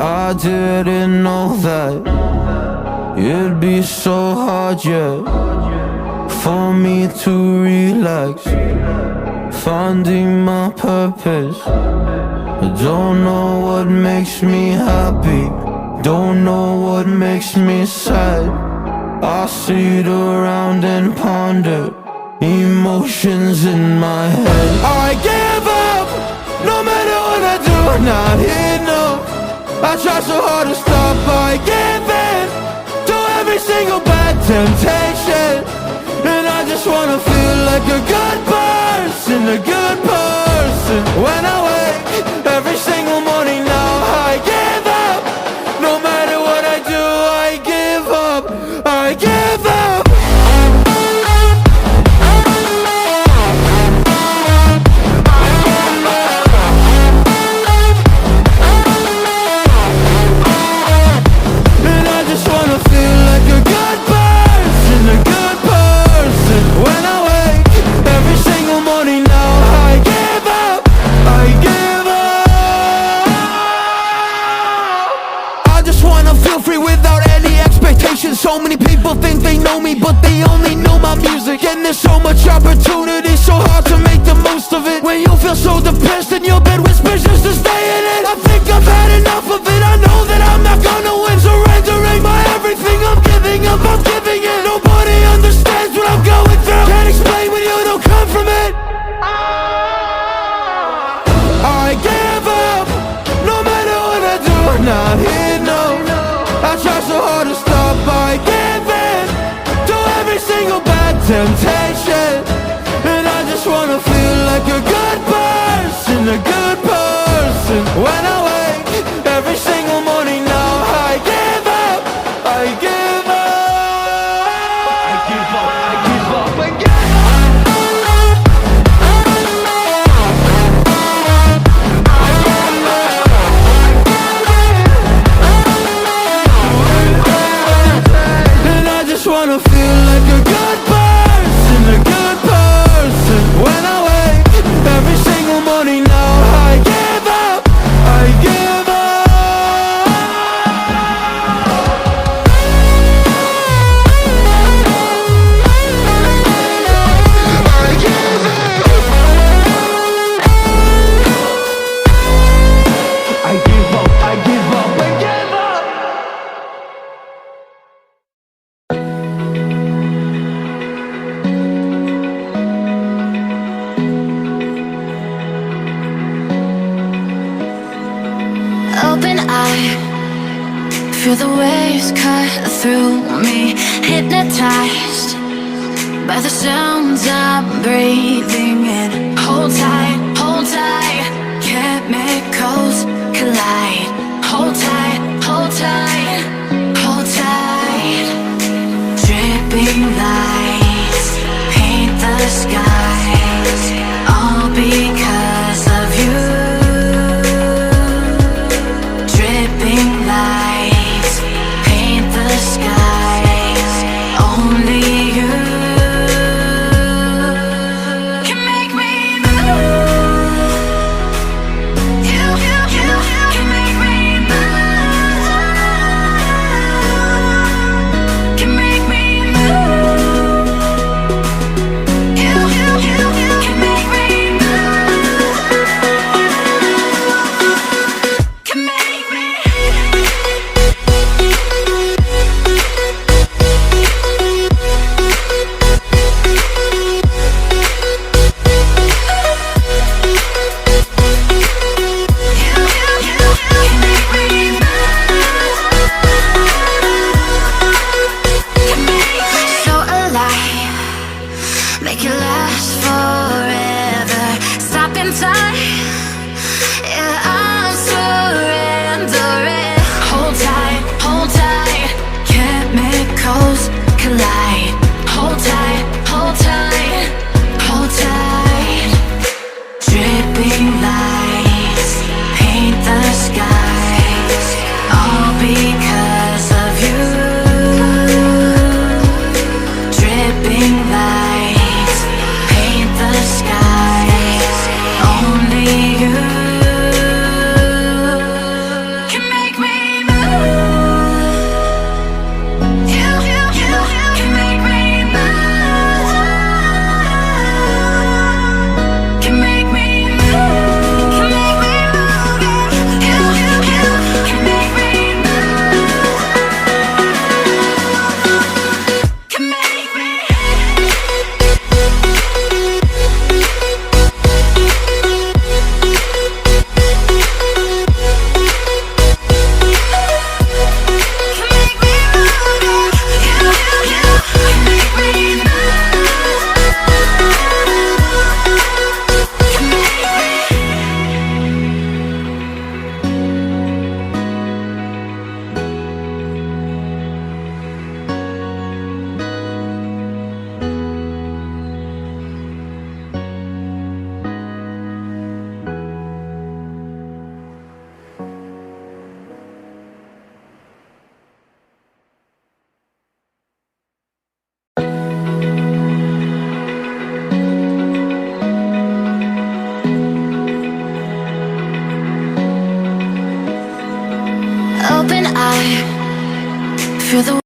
I didn't know that it'd be so hard, yeah, for me to relax, finding my purpose. I don't know what makes me happy, don't know what makes me sad. I sit around and ponder emotions in my head. I give up, no matter what I do, not enough. I try so hard to stop, I give in to every single bad temptation. And I just wanna feel like a good person, a good person. When I wake every single morning now, I give up. No matter what I do, I give up, I give up. So many people think they know me, but they only know my music. And there's so much opportunity, so hard to make the most of it. When you feel so depressed and your bed whispers just to stay in it, I think I've had enough of it. I know that I'm not gonna win, surrendering my everything. I'm giving up, I'm giving in. Nobody understands what I'm going through. Can't explain when you don't come from it. I give up, no matter what I do, not here, no. I try so hard to stop, I give in to every single bad temptation. And I just wanna feel like a good person, a good person. When I wake every single morning now, I give up, I give up, I give up, I give up, I give up. Wanna feel like a good person, a good person. When I wake every single morning now, I give up, I give up. I give up. I give up, I give up, I give up. Open eye, feel the waves cut through me. Hypnotized by the sounds I'm breathing in. Hold tight, hold tight. Chemicals collide. Hold tight, hold tight, hold tight. Dripping lights paint the skies, all because of you. Lights paint the skies, only you can make me move. You Feel the